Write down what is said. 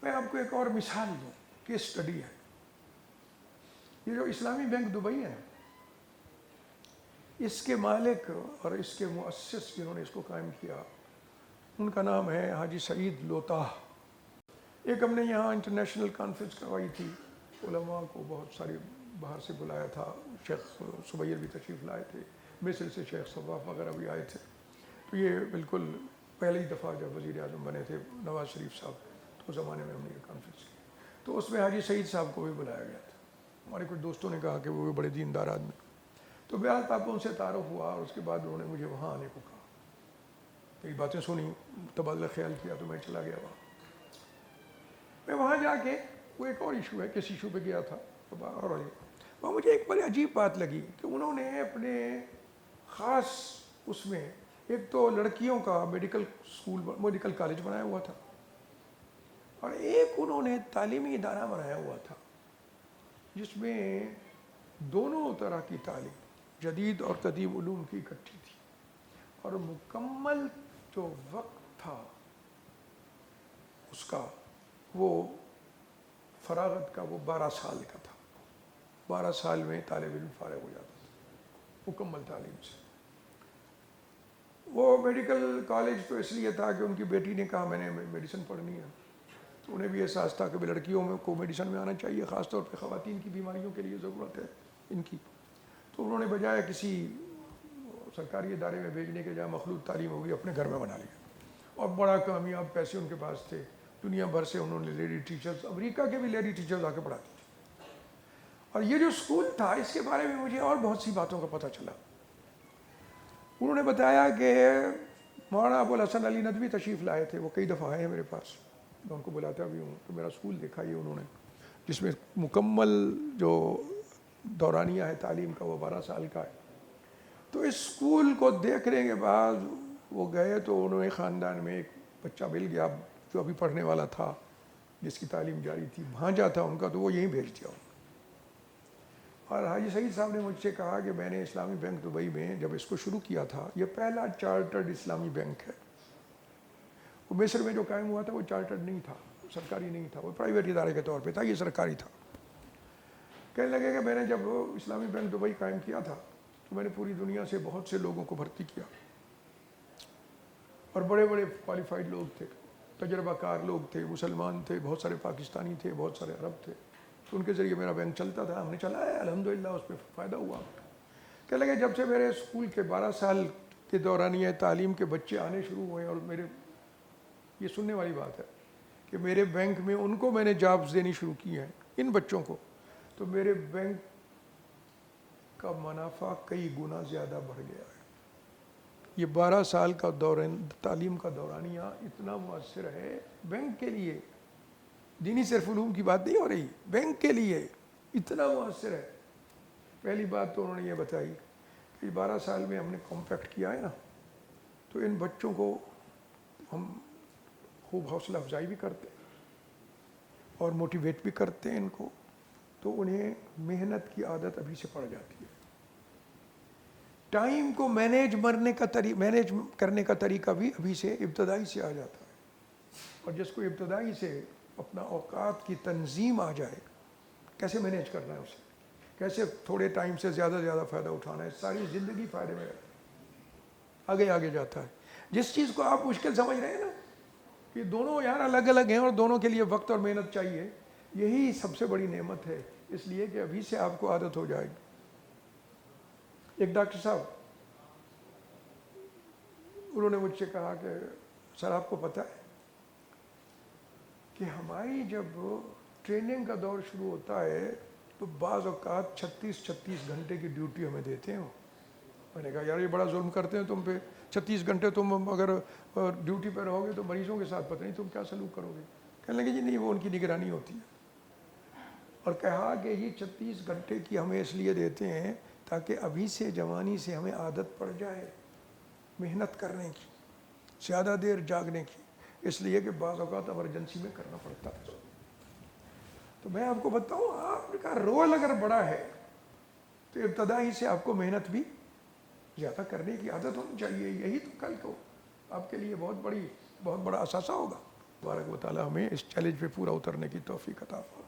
میں آپ کو ایک اور مثال دوں، کیس اسٹڈی ہے. یہ جو اسلامی بینک دبئی ہے، اس کے مالک اور اس کے مؤسس جنہوں نے اس کو قائم کیا، ان کا نام ہے حاجی سعید لوطا. ایک ہم نے یہاں انٹرنیشنل کانفرنس کروائی تھی، علماء کو بہت ساری باہر سے بلایا تھا، شیخ سبیر بھی تشریف لائے تھے، مصر سے شیخ صواف وغیرہ بھی آئے تھے. تو یہ بالکل پہلی دفعہ جب وزیر اعظم بنے تھے نواز شریف صاحب، تو اس زمانے میں ہم نے یہ کانفرنس کی. تو اس میں حاجی سعید صاحب کو بھی بلایا گیا تھا. ہمارے کچھ دوستوں نے کہا کہ وہ بھی بڑے دیندار آدمی. تو بہرحال تاکہ ان سے تعارف ہوا، اور اس کے بعد انہوں نے مجھے وہاں آنے کو کہا. کئی باتیں سنی، تبادلہ خیال کیا، تو میں چلا گیا وہاں. میں وہاں جا کے، وہ ایک اور ایشو ہے، کس ایشو پہ گیا تھا اور وہاں مجھے ایک بڑی عجیب بات لگی کہ انہوں نے اپنے خاص اس میں ایک تو لڑکیوں کا میڈیکل اسکول، میڈیکل کالج بنایا ہوا تھا، اور ایک انہوں نے تعلیمی ادارہ بنایا ہوا تھا جس میں دونوں طرح کی تعلیم، جدید اور قدیم علوم کی اکٹھی تھی. اور مکمل جو وقت تھا اس کا، وہ فراغت کا، وہ 12 سال کا تھا. 12 سال میں طالب علم فارغ ہو جاتا تھا مکمل تعلیم سے. وہ میڈیکل کالج تو اس لیے تھا کہ ان کی بیٹی نے کہا میں نے میڈیسن پڑھنی ہے، تو انہیں بھی احساس تھا کہ لڑکیوں میں کو میڈیسن میں آنا چاہیے، خاص طور پہ خواتین کی بیماریوں کے لیے ضرورت ہے ان کی. تو انہوں نے بجائے کسی سرکاری ادارے میں بھیجنے کے جہاں مخلوط تعلیم ہوگی، اپنے گھر میں بنا لیا. اور بڑا کامیاب، پیسے ان کے پاس تھے، دنیا بھر سے انہوں نے لیڈی ٹیچرز، امریکہ کے بھی لیڈی ٹیچرز آ کے پڑھاتے تھے. اور یہ جو اسکول تھا، اس کے بارے میں مجھے اور بہت سی باتوں کا پتہ چلا. انہوں نے بتایا کہ مولانا ابو الحسن علی ندوی تشریف لائے تھے، وہ کئی دفعہ آئے ہیں میرے پاس، میں ان کو بلاتا بھی ہوں. تو میرا اسکول دیکھا یہ انہوں نے، جس میں مکمل جو دورانیہ ہے تعلیم کا وہ 12 سال کا ہے. تو اس اسکول کو دیکھنے کے بعد وہ گئے، تو انہوں نے خاندان میں ایک بچہ مل گیا جو ابھی پڑھنے والا تھا، جس کی تعلیم جاری تھی، بھانجا تھا ان کا، تو وہ یہیں بھیج دیا. اور حاجی سعید صاحب نے مجھ سے کہا کہ میں نے اسلامی بینک دبئی میں جب اس کو شروع کیا تھا، یہ پہلا چارٹرڈ اسلامی بینک ہے. وہ مصر میں جو قائم ہوا تھا وہ چارٹرڈ نہیں تھا، سرکاری نہیں تھا، وہ پرائیویٹ ادارے کے طور پہ تھا، یہ سرکاری تھا. کہنے لگے کہ میں نے جب اسلامی بینک دبئی قائم کیا تھا تو میں نے پوری دنیا سے بہت سے لوگوں کو بھرتی کیا، اور بڑے بڑے کوالیفائڈ لوگ تھے، تجربہ کار لوگ تھے، مسلمان تھے، بہت سارے پاکستانی تھے، بہت سارے عرب تھے. تو ان کے ذریعے میرا بینک چلتا تھا، ہم نے چلایا، الحمدللہ اس پہ فائدہ ہوا. کہنے لگے جب سے میرے اسکول کے 12 سال کے دورانیہ تعلیم کے بچے آنے شروع ہوئے، اور میرے، یہ سننے والی بات ہے کہ میرے بینک میں ان کو میں نے جابز دینی شروع کی ہیں، ان بچوں کو، تو میرے بینک کا منافع کئی گنا زیادہ بڑھ گیا ہے. یہ 12 سال کا تعلیم کا دورانیہ اتنا مؤثر ہے بینک کے لیے، دینی صرف علوم کی بات نہیں ہو رہی، بینک کے لیے اتنا مؤثر ہے. پہلی بات تو انہوں نے یہ بتائی کہ 12 سال میں ہم نے کمپیکٹ کیا ہے نا، تو ان بچوں کو ہم خوب حوصلہ افزائی بھی کرتے اور موٹیویٹ بھی کرتے ہیں ان کو، تو انہیں محنت کی عادت ابھی سے پڑ جاتی ہے. ٹائم کو مینیج کرنے کا طریقہ بھی ابھی سے ابتدائی سے آ جاتا ہے. اور جس کو ابتدائی سے اپنا اوقات کی تنظیم آ جائے، کیسے مینیج کرنا ہے اسے، کیسے تھوڑے ٹائم سے زیادہ سے زیادہ فائدہ اٹھانا ہے، ساری زندگی فائدے میں آگے آگے جاتا ہے. جس چیز کو آپ مشکل سمجھ رہے ہیں نا، کہ دونوں یار الگ الگ ہیں اور دونوں کے لیے وقت اور محنت چاہیے، یہی سب سے بڑی نعمت ہے، اس لیے کہ ابھی سے آپ کو عادت ہو جائے گی. ایک ڈاکٹر صاحب، انہوں نے مجھ سے کہا کہ سر آپ کو پتہ ہے کہ ہماری جب ٹریننگ کا دور شروع ہوتا ہے تو بعض اوقات 36 گھنٹے کی ڈیوٹی ہمیں دیتے ہیں. میں نے کہا یار یہ بڑا ظلم کرتے ہیں تم پہ، 36 گھنٹے تم اگر ڈیوٹی پہ رہو گے تو مریضوں کے ساتھ پتہ نہیں تم کیا سلوک کرو گے. کہنے لگے جی نہیں، وہ ان کی نگرانی ہوتی ہے. اور کہا کہ یہ 36 گھنٹے کی ہمیں اس لیے دیتے ہیں تاکہ ابھی سے جوانی سے ہمیں عادت پڑ جائے محنت کرنے کی، زیادہ دیر جاگنے کی، اس لیے کہ بعض اوقات ایمرجنسی میں کرنا پڑتا ہے. تو میں آپ کو بتاؤں، آپ کا رول اگر بڑا ہے تو ابتدائی سے آپ کو محنت بھی زیادہ کرنے کی عادت ہونی چاہیے. یہی تو کل کو آپ کے لیے بہت بڑا اثاثہ ہوگا. تبارک و تعالی ہمیں اس چیلنج پہ پورا اترنے کی توفیق عطا فرمائے.